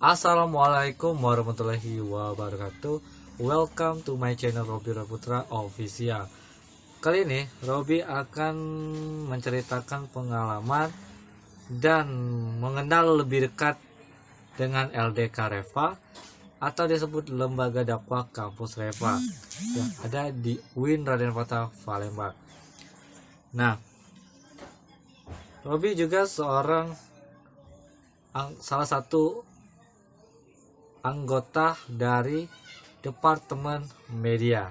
Assalamualaikum warahmatullahi wabarakatuh. Welcome to my channel Robi Raputra Official. Kali ini Robi akan menceritakan pengalaman dan mengenal lebih dekat dengan LDK Reva atau disebut Lembaga Dakwah Kampus Reva yang ada di UIN Raden Fatah Palembang. Nah, Robi juga salah satu anggota dari Departemen Media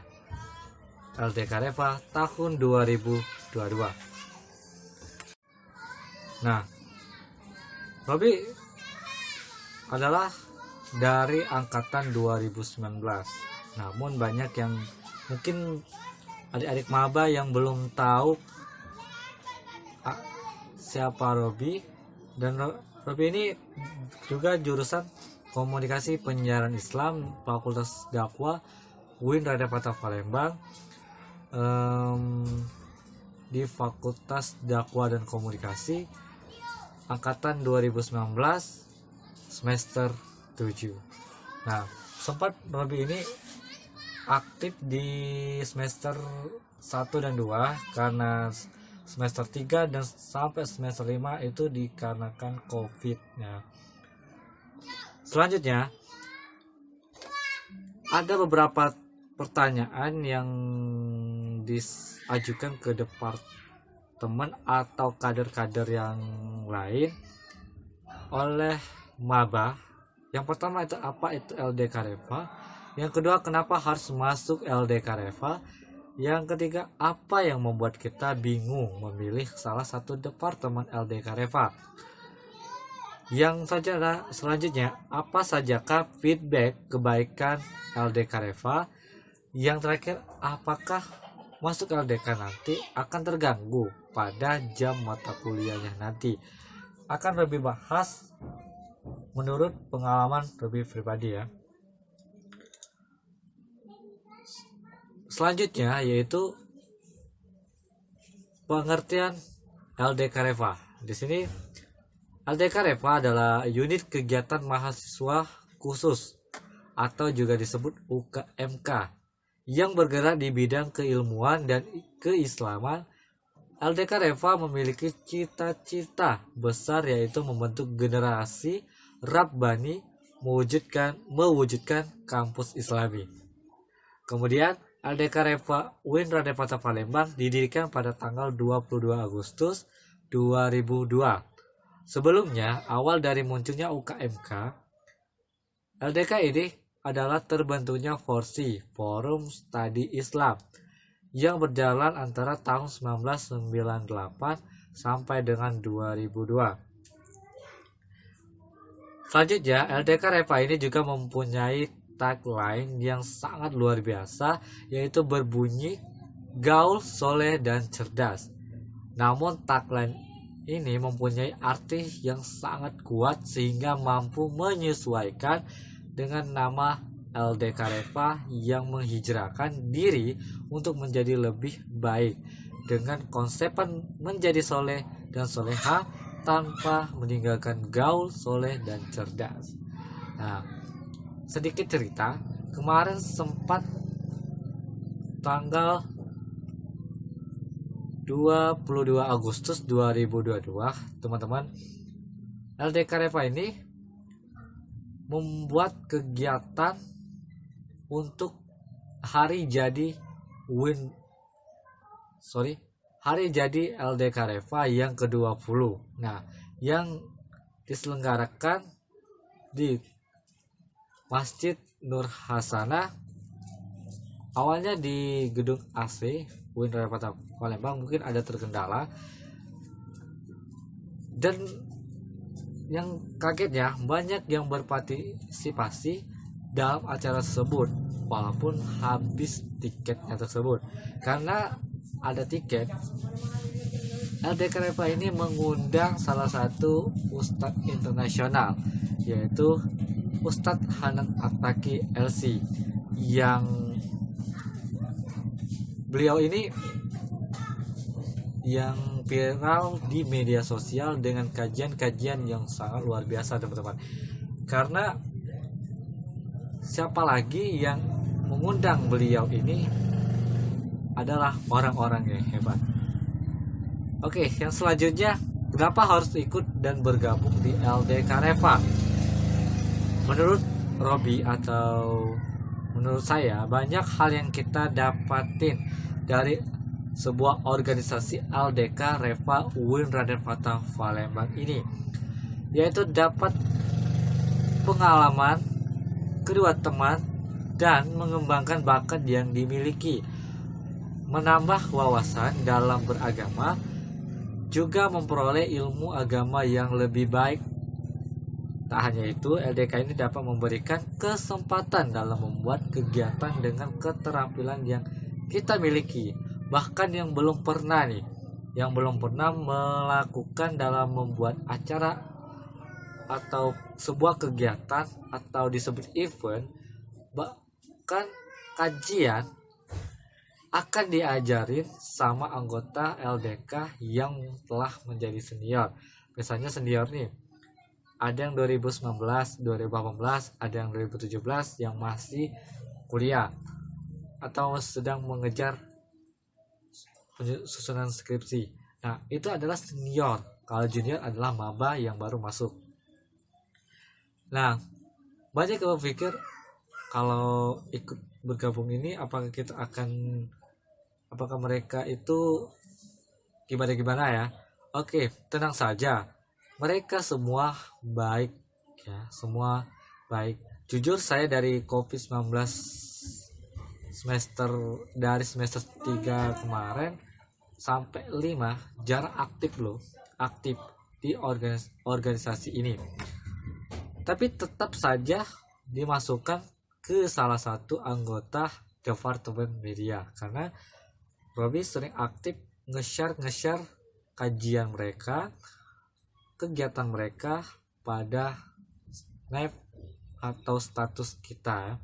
LDK Reva tahun 2022. Nah, Robi adalah dari angkatan 2019. Namun banyak yang mungkin adik-adik maba yang belum tahu siapa Robi, dan Robi ini juga jurusan Komunikasi Penyiaran Islam Fakultas Dakwah UIN Raden Fatah Palembang, di Fakultas Dakwah dan Komunikasi angkatan 2019 semester 7. Nah, sempat Robi ini aktif di semester 1 dan 2 karena semester 3 dan sampai semester 5 itu dikarenakan COVID. Nah, selanjutnya ada beberapa pertanyaan yang diajukan ke departemen atau kader-kader yang lain oleh maba. Yang pertama itu apa itu LDK Reva, yang kedua kenapa harus masuk LDK Reva, yang ketiga apa yang membuat kita bingung memilih salah satu departemen LDK Reva. Yang selanjutnya, apa sajakah feedback kebaikan LDK Reva? Yang terakhir, apakah masuk LDK nanti akan terganggu pada jam mata kuliahnya nanti? Akan lebih bahas menurut pengalaman lebih pribadi ya. Selanjutnya yaitu pengertian LDK Reva. Di sini LDK Reva adalah unit kegiatan mahasiswa khusus atau juga disebut UKMK yang bergerak di bidang keilmuan dan keislaman. LDK Reva memiliki cita-cita besar yaitu membentuk generasi Rabbani mewujudkan kampus Islami. Kemudian LDK Reva UIN Raden Fatah Palembang didirikan pada tanggal 22 Agustus 2002. Sebelumnya, awal dari munculnya UKMK, LDK ini adalah terbentuknya FORSI, Forum Studi Islam, yang berjalan antara tahun 1998 sampai dengan 2002. Selanjutnya, LDK Reva ini juga mempunyai tagline yang sangat luar biasa, yaitu berbunyi gaul, soleh, dan cerdas. Namun tagline ini mempunyai arti yang sangat kuat sehingga mampu menyesuaikan dengan nama LDK Reva yang menghijrahkan diri untuk menjadi lebih baik dengan konsep menjadi soleh dan soleha tanpa meninggalkan gaul, soleh, dan cerdas. Nah, sedikit cerita, kemarin sempat tanggal 22 Agustus 2022, teman-teman, LDK Reva ini membuat kegiatan untuk hari jadi LDK Reva yang ke-20. Nah, yang diselenggarakan di Masjid Nur Hasanah, awalnya di gedung AC UIN Raden Fatah Palembang, mungkin ada terkendala, dan yang kagetnya banyak yang berpartisipasi dalam acara tersebut walaupun habis tiketnya tersebut. Karena ada tiket, LDK Reva ini mengundang salah satu ustadz internasional yaitu Ustadz Hanan Attaqi LC, yang beliau ini yang viral di media sosial dengan kajian-kajian yang sangat luar biasa, teman-teman. Karena siapa lagi yang mengundang beliau ini adalah orang-orang yang hebat. Oke, yang selanjutnya, kenapa harus ikut dan bergabung di LDK Reva? Menurut Robi atau menurut saya, banyak hal yang kita dapatin dari sebuah organisasi LDK Reva UIN Raden Fatah Palembang ini, yaitu dapat pengalaman, kedua teman, dan mengembangkan bakat yang dimiliki, menambah wawasan dalam beragama, juga memperoleh ilmu agama yang lebih baik. Tak hanya itu, LDK ini dapat memberikan kesempatan dalam membuat kegiatan dengan keterampilan yang kita miliki, bahkan yang belum pernah melakukan dalam membuat acara atau sebuah kegiatan atau disebut event, bahkan kajian akan diajarin sama anggota LDK yang telah menjadi senior. Misalnya senior nih, ada yang 2019, 2018, ada yang 2017 yang masih kuliah atau sedang mengejar susunan skripsi. Nah, itu adalah senior. Kalau junior adalah maba yang baru masuk. Nah, banyak yang berpikir kalau ikut bergabung ini apakah mereka itu gimana ya? Oke, tenang saja. Mereka semua baik ya, semua baik. Jujur saya dari COVID-19 dari semester 3 kemarin sampai 5 jarang aktif di organisasi ini. Tapi tetap saja dimasukkan ke salah satu anggota departemen media karena Robi sering aktif nge-share kajian mereka, kegiatan mereka pada snap atau status kita.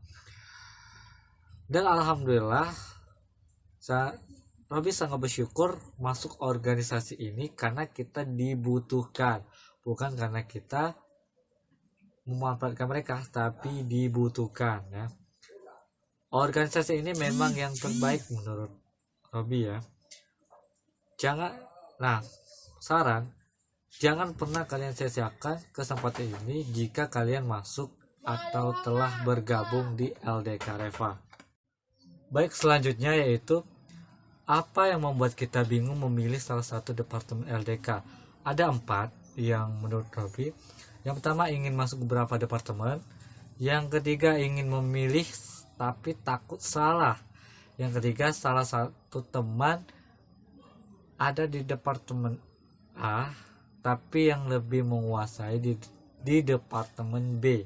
Dan alhamdulillah Robi sangat bersyukur masuk organisasi ini karena kita dibutuhkan, bukan karena kita memanfaatkan mereka, tapi dibutuhkan ya. Organisasi ini memang yang terbaik menurut Robi ya. Jangan pernah kalian sia-siakan kesempatan ini jika kalian masuk atau telah bergabung di LDK Reva. Baik, selanjutnya yaitu apa yang membuat kita bingung memilih salah satu departemen LDK. Ada 4 yang menurut Robi. Yang pertama, ingin masuk beberapa departemen. Yang ketiga, ingin memilih tapi takut salah. Yang ketiga, salah satu teman ada di departemen A tapi yang lebih menguasai di departemen B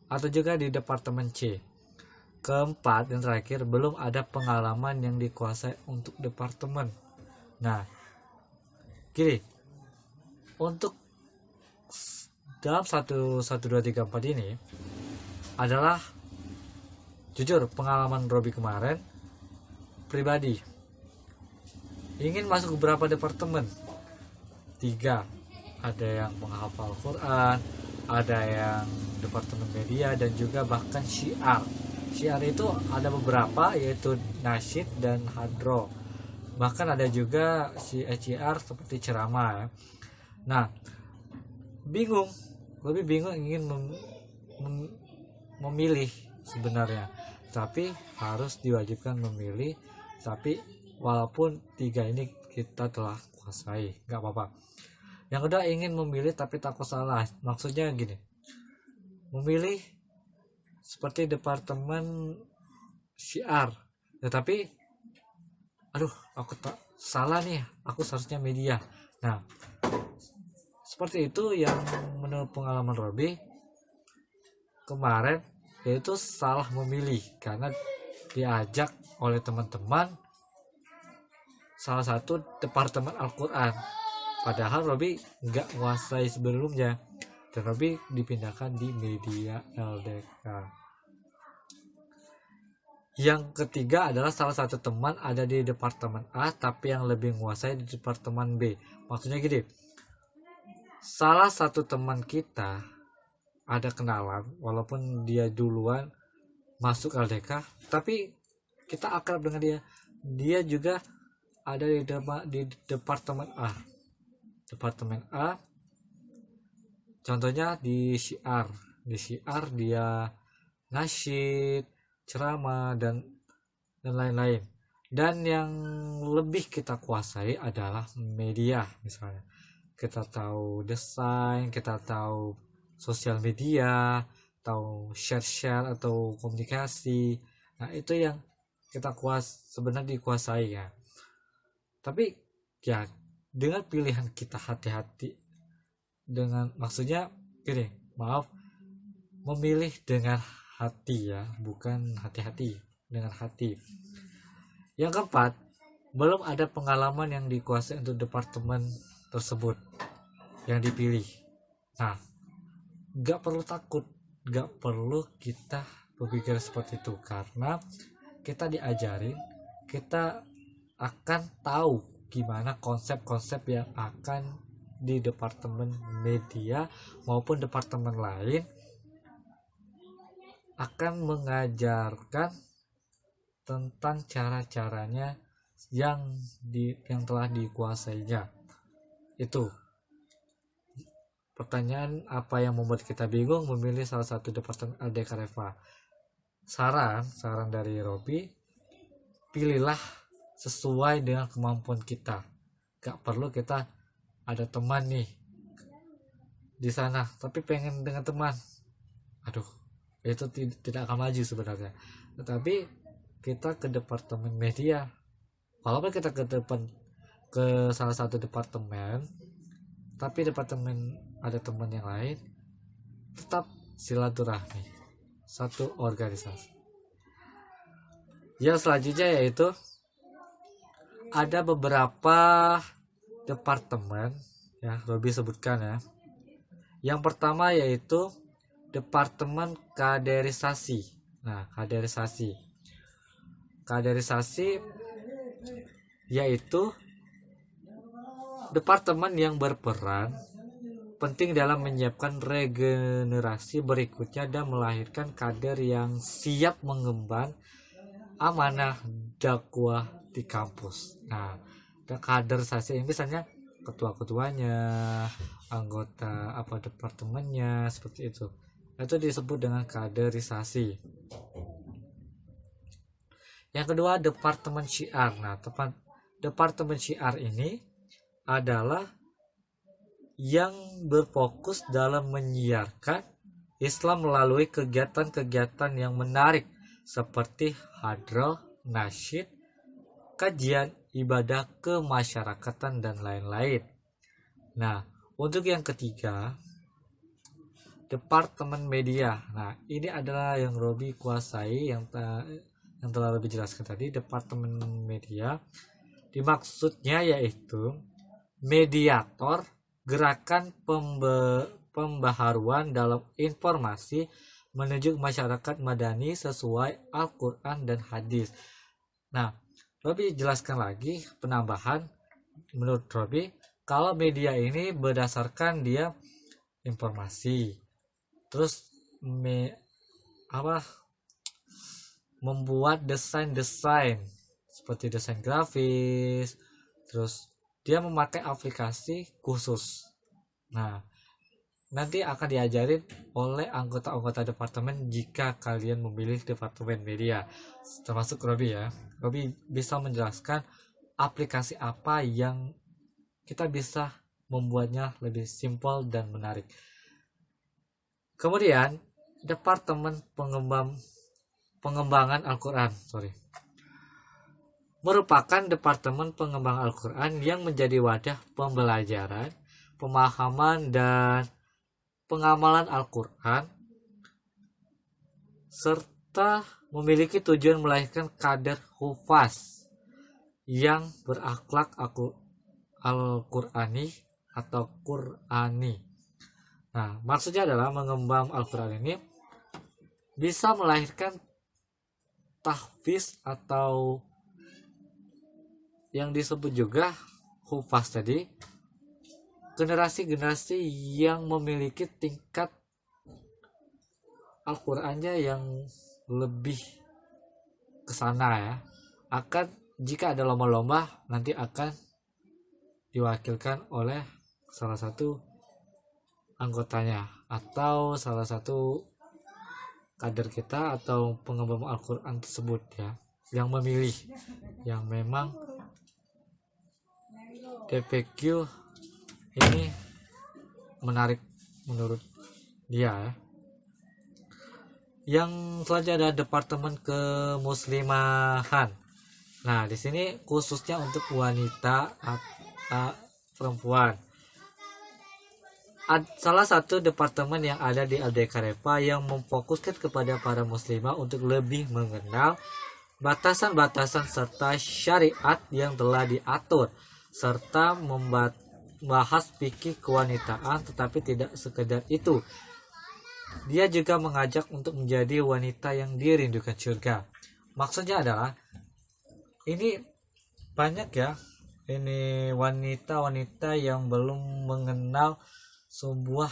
atau juga di departemen C. Keempat dan terakhir, belum ada pengalaman yang dikuasai untuk departemen. Nah, gini, untuk dalam 1, 2, 3, 4 ini adalah jujur pengalaman Robi kemarin pribadi. Ingin masuk beberapa departemen. 3, ada yang menghafal Quran, ada yang departemen media, dan juga bahkan syiar. Syiar itu ada beberapa, yaitu nasyid dan hadro. Bahkan ada juga syiar seperti ceramah ya. Nah, lebih bingung ingin memilih sebenarnya, tapi harus diwajibkan memilih. Tapi walaupun 3 ini kita telah kuasai, nggak apa-apa. Yang kedua, ingin memilih tapi takut salah. Maksudnya gini, memilih seperti departemen syiar, tetapi aku tak salah nih, aku seharusnya media. Nah, seperti itu yang menurut pengalaman Robi kemarin, yaitu salah memilih karena diajak oleh teman-teman salah satu departemen Al-Quran, padahal Robi nggak menguasai sebelumnya, dan Robi dipindahkan di media LDK. Yang ketiga adalah salah satu teman ada di departemen A tapi yang lebih menguasai di departemen B. Maksudnya gini, salah satu teman kita ada kenalan, walaupun dia duluan masuk LDK, tapi kita akrab dengan dia. Dia juga ada di departemen A. Departemen A, contohnya di syiar. Di syiar dia nasyid, ceramah, dan lain-lain. Dan yang lebih kita kuasai adalah media. Misalnya kita tahu desain, kita tahu sosial media, tahu share atau komunikasi. Nah, itu yang kita sebenarnya dikuasai ya. Tapi ya dengan pilihan kita hati-hati, dengan maksudnya gini, maaf, memilih dengan hati ya, bukan hati-hati, dengan hati. Yang keempat, belum ada pengalaman yang dikuasai untuk departemen tersebut yang dipilih. Nah, gak perlu takut, gak perlu kita berpikir seperti itu, karena kita diajarin, kita akan tahu gimana konsep-konsep yang akan di departemen media maupun departemen lain akan mengajarkan tentang cara-caranya yang telah dikuasainya. Itu pertanyaan apa yang membuat kita bingung memilih salah satu departemen LDK Reva. Saran dari Robi, pilihlah sesuai dengan kemampuan kita. Gak perlu kita ada teman nih di sana tapi pengen dengan teman, aduh, itu tidak akan maju sebenarnya. Tetapi kita ke departemen media, walaupun kita ke salah satu departemen, tapi departemen ada teman yang lain, tetap silaturahmi, satu organisasi. Yang selanjutnya yaitu ada beberapa departemen ya, Robi sebutkan ya. Yang pertama yaitu departemen kaderisasi. Nah, kaderisasi yaitu departemen yang berperan penting dalam menyiapkan regenerasi berikutnya dan melahirkan kader yang siap mengemban amanah dakwah di kampus. Nah, kaderisasi ini misalnya ketua-ketuanya, anggota departemennya, seperti itu. Itu disebut dengan kaderisasi. Yang kedua, departemen syiar. Nah, departemen syiar ini adalah yang berfokus dalam menyiarkan Islam melalui kegiatan-kegiatan yang menarik seperti hadroh, nasyid, kajian, ibadah kemasyarakatan, dan lain-lain. Nah, untuk yang ketiga, departemen media. Nah, ini adalah yang Robi kuasai, yang telah Robi jelaskan tadi. Departemen media dimaksudnya yaitu mediator gerakan pembaharuan dalam informasi menuju masyarakat madani sesuai Al-Quran dan hadis. Nah, Robi jelaskan lagi penambahan menurut Robi, kalau media ini berdasarkan dia informasi, terus membuat desain seperti desain grafis, terus dia memakai aplikasi khusus. Nah, nanti akan diajarin oleh anggota-anggota departemen jika kalian memilih departemen media, termasuk Robi ya. Robi bisa menjelaskan aplikasi apa yang kita bisa membuatnya lebih simpel dan menarik. Kemudian departemen pengembangan Al-Quran merupakan departemen pengembangan Al-Quran yang menjadi wadah pembelajaran, pemahaman, dan pengamalan Al-Quran, serta memiliki tujuan melahirkan kader hufaz yang berakhlak Al-Qurani atau Qurani. Nah, maksudnya adalah mengembang Al-Quran ini bisa melahirkan tahfiz atau yang disebut juga hufaz tadi, generasi-generasi yang memiliki tingkat Al-Qur'annya yang lebih ke sana ya. Akan jika ada lomba-lomba nanti akan diwakilkan oleh salah satu anggotanya atau salah satu kader kita atau pengembang Al-Quran tersebut ya, yang memilih, yang memang DPQ ini menarik menurut dia ya. Yang selanjutnya ada Departemen Kemuslimahan. Nah, di sini khususnya untuk wanita atau perempuan. Salah satu departemen yang ada di LDK Reva yang memfokuskan kepada para muslimah untuk lebih mengenal batasan-batasan serta syariat yang telah diatur, serta membahas fikih kewanitaan. Tetapi tidak sekedar itu, dia juga mengajak untuk menjadi wanita yang dirindukan surga. Maksudnya adalah ini banyak ya, ini wanita-wanita yang belum mengenal sebuah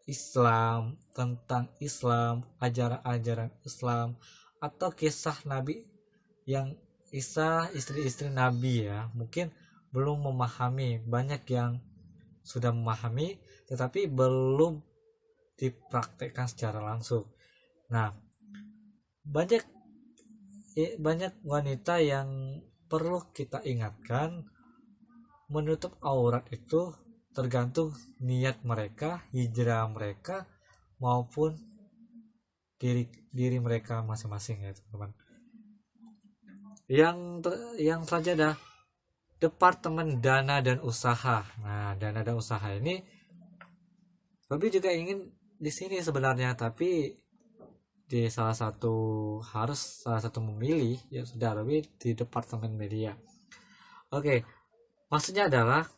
Islam, tentang Islam, ajaran-ajaran Islam, atau kisah Nabi yang kisah istri-istri Nabi ya, mungkin belum memahami. Banyak yang sudah memahami tetapi belum dipraktekkan secara langsung. Nah, banyak wanita yang perlu kita ingatkan, menutup aurat itu tergantung niat mereka, hijrah mereka, maupun diri mereka masing-masing ya teman-teman. Yang selanjutnya ada Departemen Dana dan Usaha. Nah, dana dan usaha ini Robi juga ingin di sini sebenarnya, tapi di salah satu memilih, ya sudah, Robi di Departemen Media. Oke, maksudnya adalah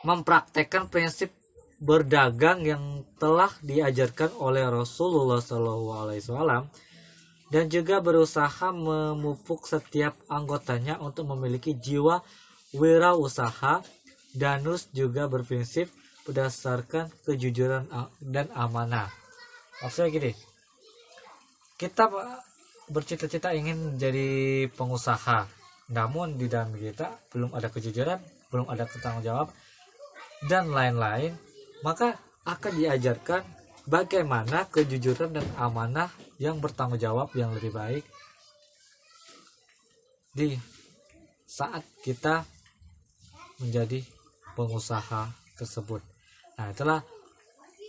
mempraktekkan prinsip berdagang yang telah diajarkan oleh Rasulullah SAW, dan juga berusaha memupuk setiap anggotanya untuk memiliki jiwa wirausaha. Danus juga berprinsip berdasarkan kejujuran dan amanah. Maksudnya gini, kita bercita-cita ingin menjadi pengusaha, namun di dalam kita belum ada kejujuran, belum ada tanggung jawab, dan lain-lain, maka akan diajarkan bagaimana kejujuran dan amanah yang bertanggung jawab yang lebih baik di saat kita menjadi pengusaha tersebut. Nah, itulah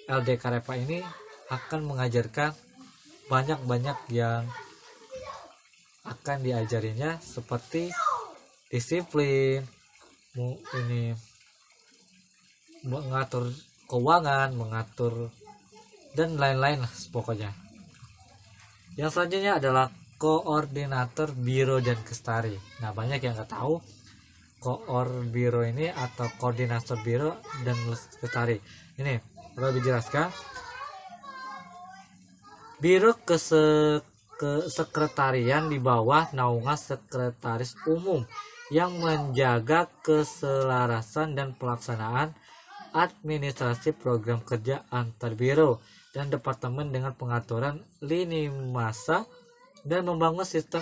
LDK Reva ini akan mengajarkan banyak yang akan diajarinya, seperti disiplin, ini mengatur keuangan, mengatur dan lain-lain lah pokoknya. Yang selanjutnya adalah Koordinator Biro dan Kestari. Nah, banyak yang nggak tahu Biro ini atau Koordinator Biro dan Kestari. Ini perlu dijelaskan. Biro kesekretarian di bawah naungan Sekretaris Umum yang menjaga keselarasan dan pelaksanaan administrasi program kerja antar biro dan departemen dengan pengaturan lini masa dan membangun sistem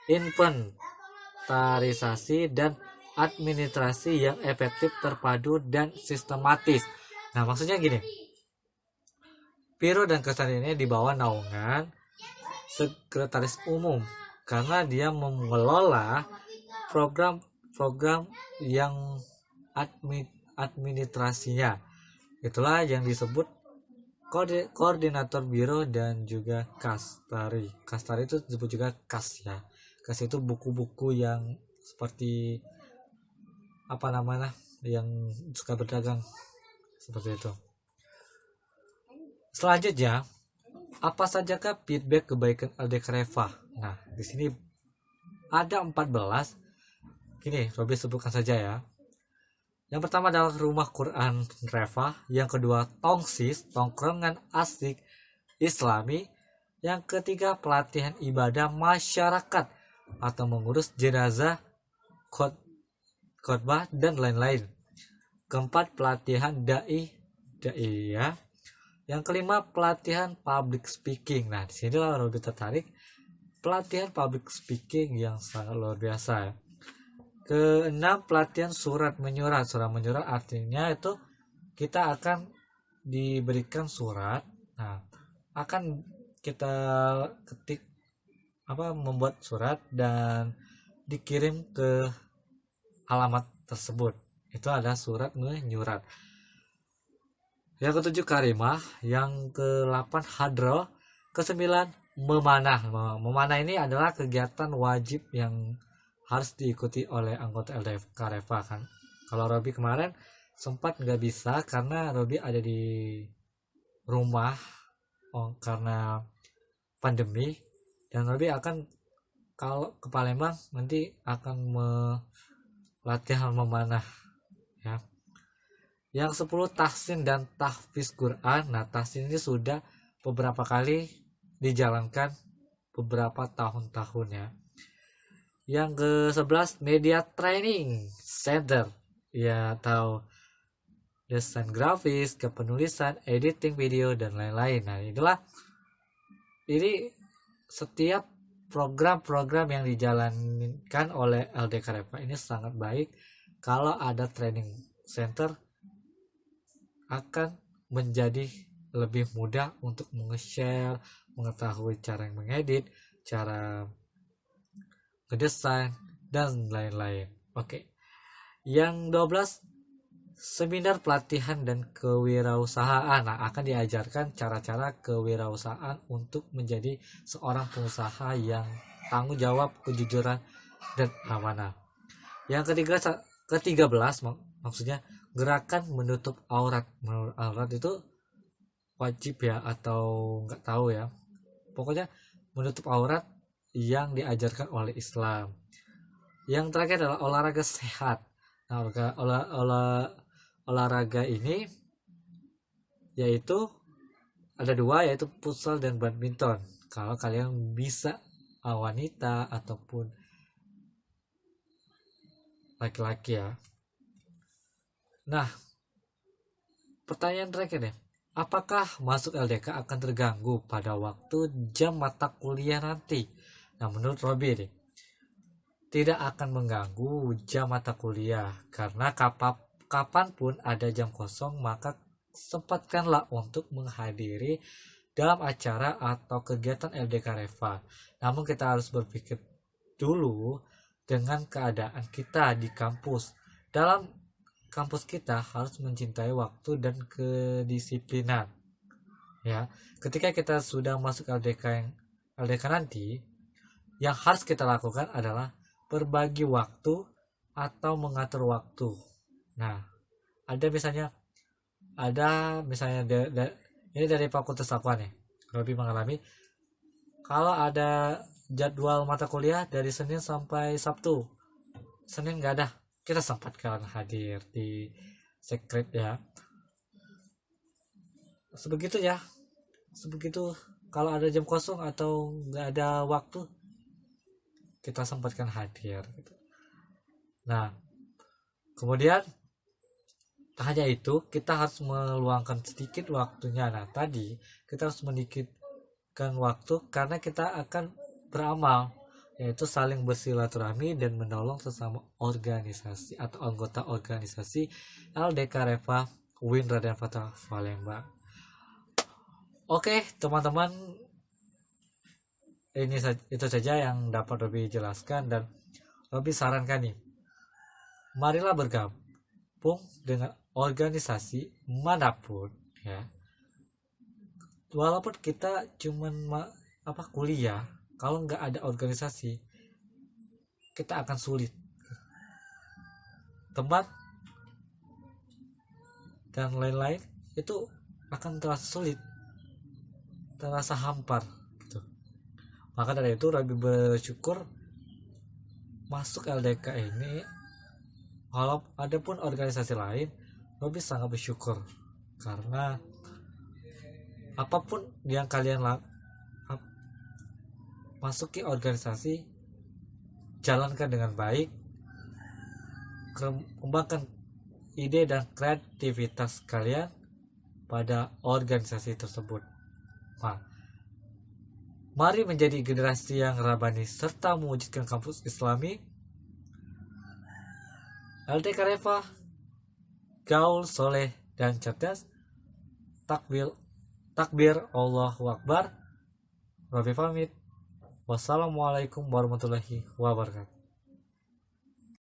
inventarisasi dan administrasi yang efektif, terpadu, dan sistematis. Nah, maksudnya gini, Biro dan Kestari ini di bawah naungan Sekretaris Umum karena dia mengelola program-program yang administrasinya. Itulah yang disebut Koordinator Biro dan juga Kastari. Kastari itu disebut juga kas ya. Kas itu buku-buku yang seperti yang suka berdagang seperti itu. Selanjutnya, apa sajakah feedback kebaikan LDK Reva? Nah, di sini ada 14. Gini, Robi sebutkan saja ya. Yang pertama adalah Rumah Quran Reva, yang kedua Tongsis, tongkrongan asik Islami, yang ketiga pelatihan ibadah masyarakat atau mengurus jenazah, khotbah dan lain-lain. Keempat pelatihan dai ya. Yang kelima, pelatihan public speaking. Nah, disinilah Robi tertarik pelatihan public speaking yang sangat luar biasa ya. Keenam, pelatihan surat menyurat. Surat menyurat artinya itu kita akan diberikan surat. Nah, akan kita ketik membuat surat dan dikirim ke alamat tersebut. Itu adalah surat menyurat. Yang ketujuh, karimah. Yang ke-8, hadroh. Ke-9, memanah. Memanah ini adalah kegiatan wajib yang harus diikuti oleh anggota LDK Reva kan. Kalau Robi kemarin sempat nggak bisa karena Robi ada di rumah karena pandemi, dan Robi akan kalau ke Palembang nanti akan latihan memanah ya. Yang 10, tahsin dan tahfiz Quran. Nah, tahsin ini sudah beberapa kali dijalankan beberapa tahun-tahun ya. Yang ke-11, media training center ya, atau desain grafis, kepenulisan, editing video dan lain-lain. Nah, ini setiap program-program yang dijalankan oleh LDK Reva ini sangat baik. Kalau ada training center akan menjadi lebih mudah untuk menge-share, mengetahui cara yang mengedit, cara ngedesain dan lain-lain. Oke. Yang 12, seminar pelatihan dan kewirausahaan. Nah, akan diajarkan cara-cara kewirausahaan untuk menjadi seorang pengusaha yang tanggung jawab, kejujuran dan amanah. Yang ke-13 maksudnya gerakan menutup aurat. Menurut aurat itu wajib ya atau nggak tahu ya. Pokoknya menutup aurat yang diajarkan oleh Islam. Yang terakhir adalah olahraga sehat. Nah, olahraga ini yaitu ada dua, yaitu futsal dan badminton. Kalau kalian bisa wanita ataupun laki-laki ya. Nah, pertanyaan terakhir nih, apakah masuk LDK akan terganggu pada waktu jam mata kuliah nanti? Nah, menurut Robi nih, tidak akan mengganggu jam mata kuliah karena kapanpun ada jam kosong maka sempatkanlah untuk menghadiri dalam acara atau kegiatan LDK Reva. Namun kita harus berpikir dulu dengan keadaan kita di kampus. Dalam kampus kita harus mencintai waktu dan kedisiplinan. Ya, ketika kita sudah masuk LDK nanti, yang harus kita lakukan adalah berbagi waktu atau mengatur waktu. Nah, ada misalnya ini dari fakultas apa nih? Robi mengalami kalau ada jadwal mata kuliah dari Senin sampai Sabtu, Senin nggak ada, kita sempatkan hadir di sekret ya. Sebegitu kalau ada jam kosong atau nggak ada waktu, kita sempatkan hadir gitu. Nah, kemudian tak hanya itu, kita harus meluangkan sedikit waktunya. Nah, tadi kita harus sedikitkan waktu karena kita akan beramal, yaitu saling bersilaturahmi dan menolong sesama organisasi atau anggota organisasi LDK Reva Win Raden Fatah Palembang. Oke, teman-teman, itu saja yang dapat Robi jelaskan, dan Robi sarankan nih, marilah bergabung dengan organisasi manapun ya. Walaupun kita cuman kuliah, kalau nggak ada organisasi kita akan sulit. Teman dan lain-lain itu akan terasa sulit, terasa hampar gitu. Maka dari itu Robi bersyukur masuk LDK ini. Kalau ada pun organisasi lain, Robi sangat bersyukur karena apapun yang kalian masuki organisasi, jalankan dengan baik, kembangkan ide dan kreativitas kalian, pada organisasi tersebut. Nah, mari menjadi generasi yang rabani serta mewujudkan kampus Islami. LD Kareva, gaul, soleh, dan cerdas. Takbir, Allahu Akbar. Rabbi pamit. Wassalamualaikum warahmatullahi wabarakatuh.